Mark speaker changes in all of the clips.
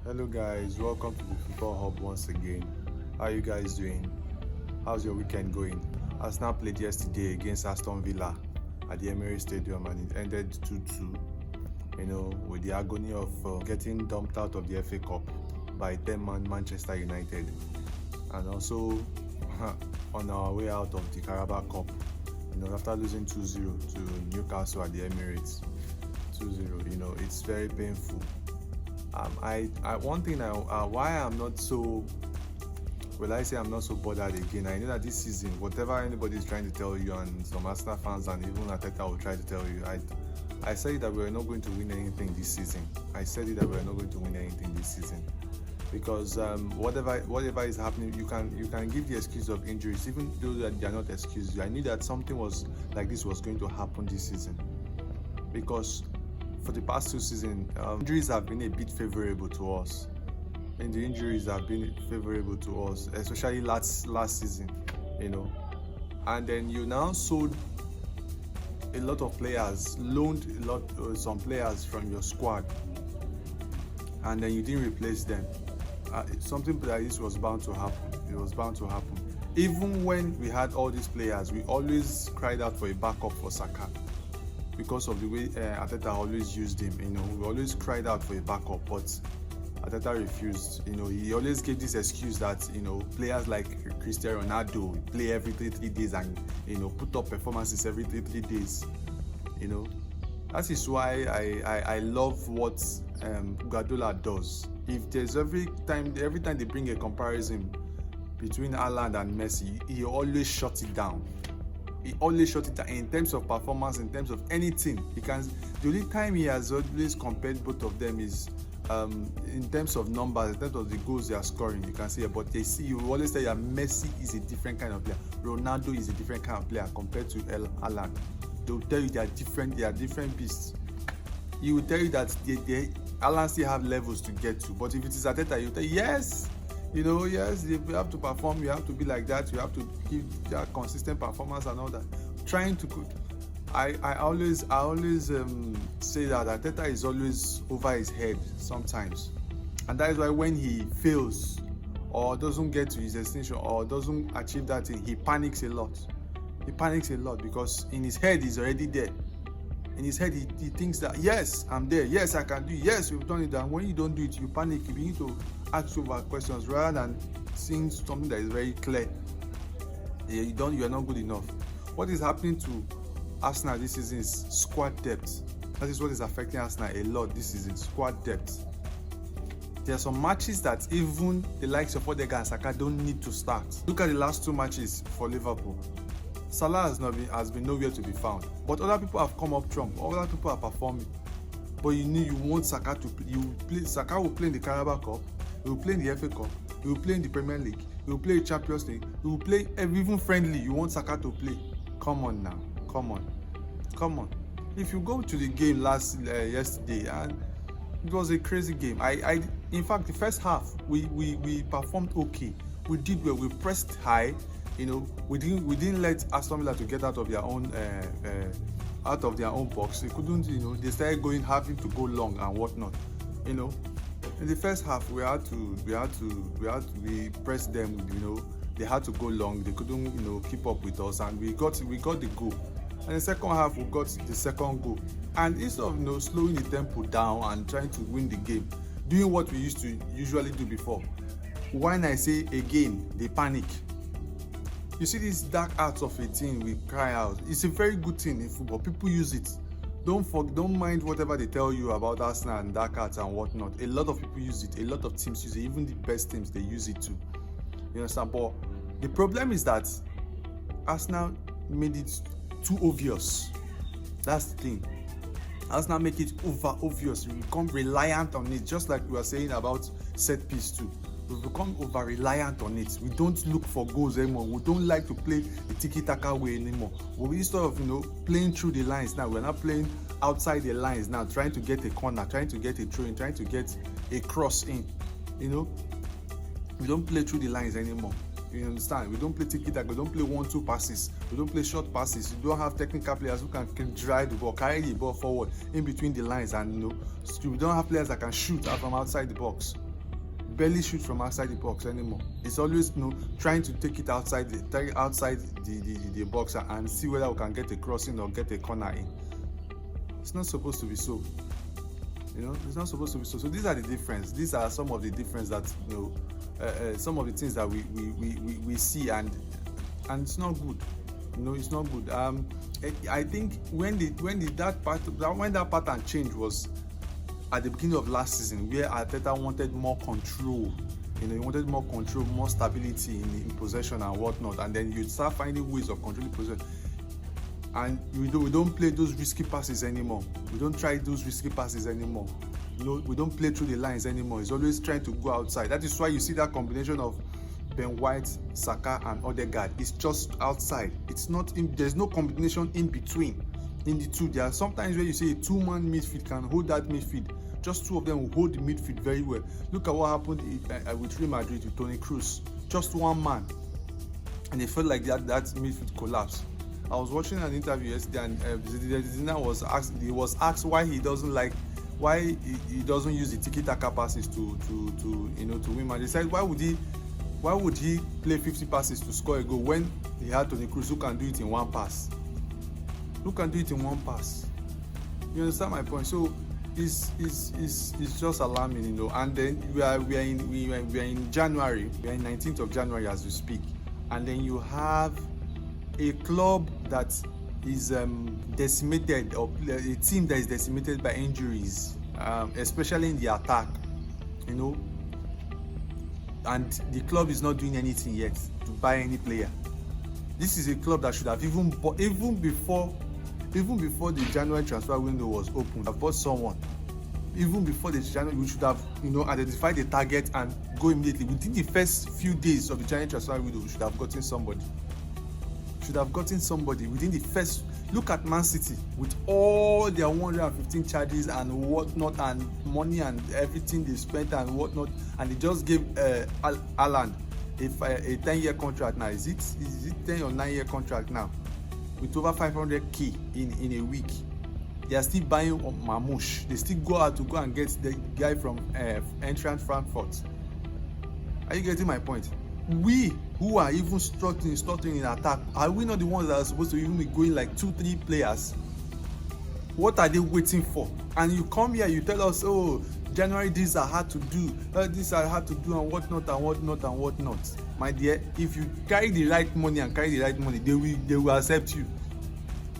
Speaker 1: Hello guys, welcome to the Football Hub once again. How are you guys doing? How's your weekend going? Arsenal played yesterday against Aston Villa at the Emirates Stadium and it ended 2-2. With the agony of getting dumped out of the FA Cup by 10-man Manchester United, and also on our way out of the Carabao Cup. After losing 2-0 to Newcastle at the Emirates, 2-0. It's very painful. One thing why I'm not so I'm not so bothered again. I know that this season, whatever anybody is trying to tell you, and some Arsenal fans and even Ateta will try to tell you, I said that we're not going to win anything this season. Because whatever is happening, you can give the excuse of injuries, even though that they are not excuses. I knew that something was like this was going to happen this season, because for the past 2 seasons, injuries have been a bit favorable to us. And the injuries have been favorable to us, especially last season, And then you now sold a lot of players, loaned some players from your squad, and then you didn't replace them. Something like this was bound to happen. It was bound to happen. Even when we had all these players, we always cried out for a backup for Saka, because of the way Ateta always used him. We always cried out for a backup, but Ateta refused. He always gave this excuse that players like Cristiano Ronaldo play every 3 days and put up performances every 3 days. That is why I love what Guardiola does. If there's every time they bring a comparison between Haaland and Messi, he always shuts it down. He always shut it down in terms of performance, in terms of anything. The only time he has always compared both of them is in terms of numbers, in terms of the goals they are scoring. You can see it, but you always say that Messi is a different kind of player. Ronaldo is a different kind of player compared to Haaland. They will tell you they are different. They are different beasts. He will tell you that Haaland still have levels to get to. But if it is Ateta, he will tell you yes. Yes, we have to perform, we have to be like that, we have to give that consistent performance and all that. I always say that Ateta is always over his head sometimes. And that is why when he fails or doesn't get to his destination or doesn't achieve that thing, he panics a lot. Because in his head he's already there. In his head he thinks that yes, I'm there, yes, I can do it, yes, you've done it. And when you don't do it, you panic. You begin to ask over questions rather than seeing something that is very clear. You are not good enough. What is happening to Arsenal this season is squad depth. That is what is affecting Arsenal a lot this season. Squad depth. There are some matches that even the likes of Odegaard and Saka don't need to start. Look at the last 2 matches for Liverpool. Salah has been nowhere to be found, but other people have come up trump. Other people are performing, but you want Saka to play. Saka will play in the Carabao Cup, he will play in the FA Cup, he will play in the Premier League, he will play in Champions League, he will play even friendly. You want Saka to play? Come on now, come on. If you go to the game yesterday, and it was a crazy game. In fact, the first half we performed okay. We did well. We pressed high. We didn't let Aston Villa to get out of their own box. They couldn't. They started having to go long and whatnot. In the first half, we pressed them. They had to go long. They couldn't keep up with us, and we got the goal. And the second half, we got the second goal. And instead of slowing the tempo down and trying to win the game, doing what we used to usually do before, when I say again, they panic. You see this dark arts of a team, we cry out. It's a very good thing in football. People use it. Don't mind whatever they tell you about Arsenal and dark arts and whatnot. A lot of people use it. A lot of teams use it. Even the best teams, they use it too. You understand? But the problem is that Arsenal made it too obvious. That's the thing. Arsenal make it over obvious. We become reliant on it, just like we were saying about set piece too. We've become over-reliant on it. We don't look for goals anymore. We don't like to play the tiki-taka way anymore. We instead of playing through the lines now, we're not playing outside the lines now, trying to get a corner, trying to get a throw in, trying to get a cross in. We don't play through the lines anymore. You understand? We don't play tiki-taka. We don't play 1-2 passes. We don't play short passes. We don't have technical players who can drive the ball, carry the ball forward in between the lines, and we don't have players that can shoot out from outside the box. barely shoot from outside the box anymore. It's always trying to take it outside the box and see whether we can get a crossing or get a corner in. It's not supposed to be so. It's not supposed to be so. So these are the difference. These are some of the difference that some of the things that we see, and it's not good. It's not good. I think when that pattern change was at the beginning of last season, where Arteta wanted more control. He wanted more control, more stability in possession and whatnot, and then you start finding ways of controlling possession. And we don't play those risky passes anymore. We don't try those risky passes anymore. We don't play through the lines anymore. It's always trying to go outside. That is why you see that combination of Ben White, Saka, and Odegaard. It's just outside. It's not. There's no combination in between. In the two, there are sometimes where you say a two-man midfield can hold that midfield. Just two of them will hold the midfield very well. Look at what happened with Real Madrid with Toni Kroos. Just one man, and it felt like that midfield collapsed. I was watching an interview yesterday, and Zidane was asked why he doesn't use the tiki-taka passes to win matches. He said why would he play 50 passes to score a goal when he had Toni Kroos who can do it in one pass? Who can do it in one pass? You understand my point? So it's just alarming, And then we are in January. We are in 19th of January as we speak, and then you have a club that is decimated, or a team that is decimated by injuries, especially in the attack, and the club is not doing anything yet to buy any player. This is a club that should have even before the January transfer window was open, have bought someone. Even before the January, we should have identified the target and go immediately. Within the first few days of the January transfer window, we should have gotten somebody. Within the first. Look at Man City with all their 115 charges and whatnot, and money and everything they spent and whatnot, and they just gave Haaland a 10-year contract now. Is it 10 or 9-year contract now with over 500k in a week? They are still buying Mamouche. They still go out to go and get the guy from Eintracht Frankfurt. Are you getting my point? We who are even struggling in attack, are we not the ones that are supposed to even be going like 2-3 players? What are they waiting for? And you come here, you tell us, oh, January these are hard to do, these are hard to do, and whatnot. My dear, if you carry the right money, they will accept you.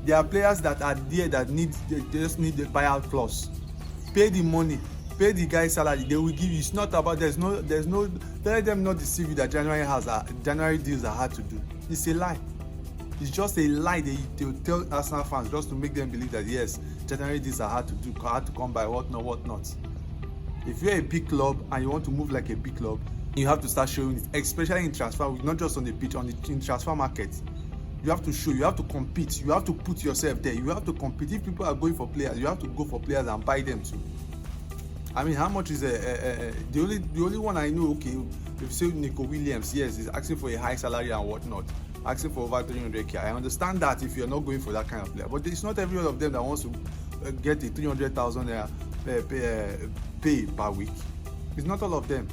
Speaker 1: There are players that are there that they just need the buyout clause. Pay the money, pay the guy's salary, they will give you. It's not about there's no let them not deceive you that January deals are hard to do. It's a lie. It's just a lie they will tell Arsenal fans just to make them believe that yes, January deals are hard to do, hard to come by, whatnot. If you're a big club and you want to move like a big club, you have to start showing it, especially in transfer, not just on the pitch, in transfer market. You have to show, you have to compete, you have to put yourself there, you have to compete. If people are going for players, you have to go for players and buy them too. I mean, how much is the only one I know? Okay, if you say Nico Williams, yes, he's asking for a high salary and whatnot, asking for over 300k. I understand that if you're not going for that kind of player, but it's not every one of them that wants to get a 300,000 pay per week. It's not all of them.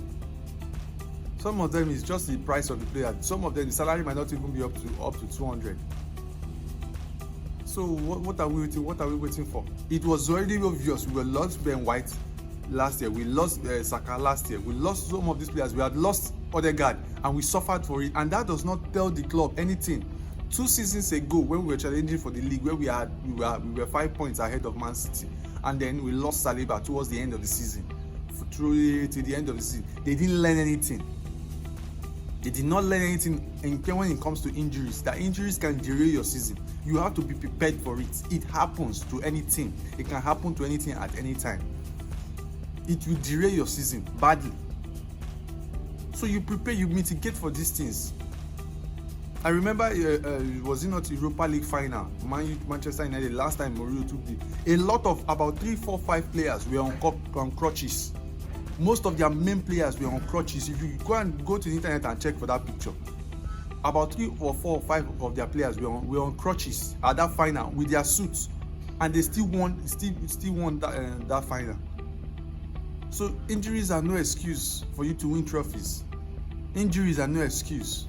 Speaker 1: Some of them is just the price of the player. Some of them, the salary might not even be up to 200. So what are we waiting? What are we waiting for? It was already obvious. We lost Ben White last year. We lost Saka last year. We lost some of these players. We had lost Odegaard, and we suffered for it. And that does not tell the club anything. 2 seasons ago, when we were challenging for the league, where we were 5 points ahead of Man City, and then we lost Saliba towards the end of the season. Through to the end of the season, they didn't learn anything. They did not learn anything when it comes to injuries. That injuries can derail your season. You have to be prepared for it. It happens to any team. It can happen to anything at any time. It will derail your season badly. So you prepare, you mitigate for these things. I remember, was it not Europa League final? Manchester United, last time Mourinho took a lot of about 3, 4, 5 players were on crutches. Most of their main players were on crutches. If you go to the internet and check for that picture, about 3 or 4 or 5 of their players were on crutches at that final with their suits, and they still won that final. So injuries are no excuse for you to win trophies. Injuries are no excuse.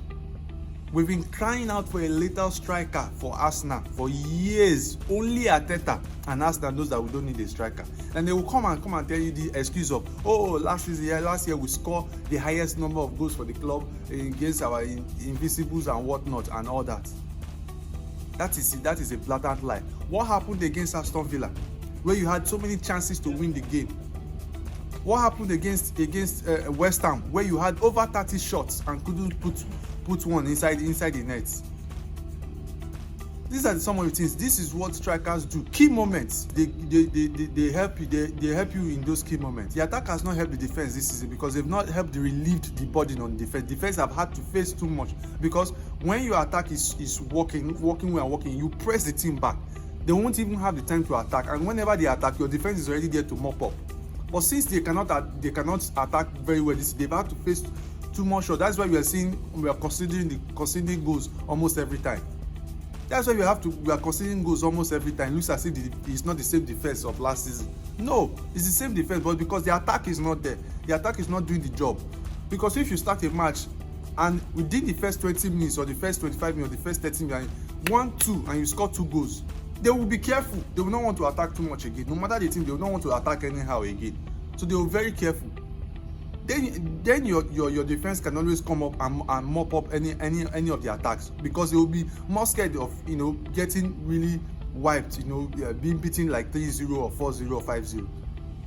Speaker 1: We've been crying out for a lethal striker for Arsenal for years. Only Arteta and Arsenal knows that we don't need a striker. And they will come and tell you the excuse of, last year we scored the highest number of goals for the club against our invisibles and whatnot and all that. That is a blatant lie. What happened against Aston Villa, where you had so many chances to win the game? What happened against West Ham, where you had over 30 shots and couldn't put one inside the net? These are some of the things. This is what strikers do. Key moments, they help you. They help you in those key moments. The attack has not helped the defense this season because they've not helped relieved the burden on defense. Defense have had to face too much because when your attack is working well, you press the team back. They won't even have the time to attack, and whenever they attack, your defense is already there to mop up. But since they cannot attack very well, they've had to face too much shots. That's why we are considering goals almost every time. That's why we are considering goals almost every time. It looks as if it's not the same defense of last season. No, it's the same defense, but because the attack is not there, the attack is not doing the job. Because if you start a match and within the first 20 minutes or the first 25 minutes or the first 30 minutes, 1-2 and you score 2 goals, they will be careful. They will not want to attack too much again. No matter the team, they will not want to attack anyhow again. So they will be very careful. Then your defense can always come up and mop up any of the attacks, because they will be more scared of getting really wiped, being beaten like 3-0 or 4-0 or 5-0.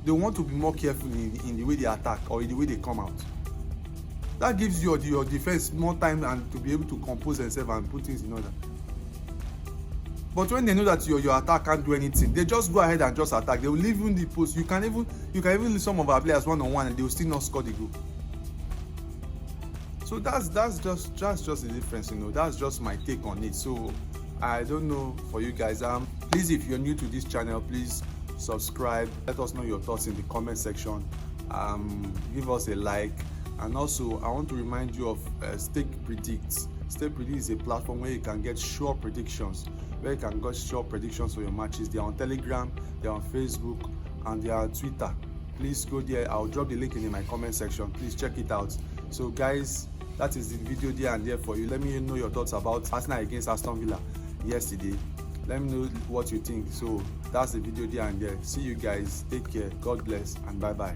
Speaker 1: They want to be more careful in the way they attack or in the way they come out. That gives your defense more time and to be able to compose themselves and put things in order. But when they know that your attack can't do anything, they just go ahead and just attack. They will leave you in the post. You can even leave some of our players one-on-one and they will still not score the goal. So that's just the difference, That's just my take on it. So I don't know for you guys. Please, if you're new to this channel, please subscribe. Let us know your thoughts in the comment section. Give us a like. And also, I want to remind you of Stake Predicts. Stake Predicts is a platform where you can get sure predictions. For your matches. They are on Telegram, they are on Facebook, and they are on Twitter. Please go there. I'll drop the link in my comment section. Please check it out. So guys, that is the video there and there for you. Let me know your thoughts about Arsenal against Aston Villa yesterday. Let me know what you think. So that's the video there and there. See you guys. Take care. God bless and bye bye.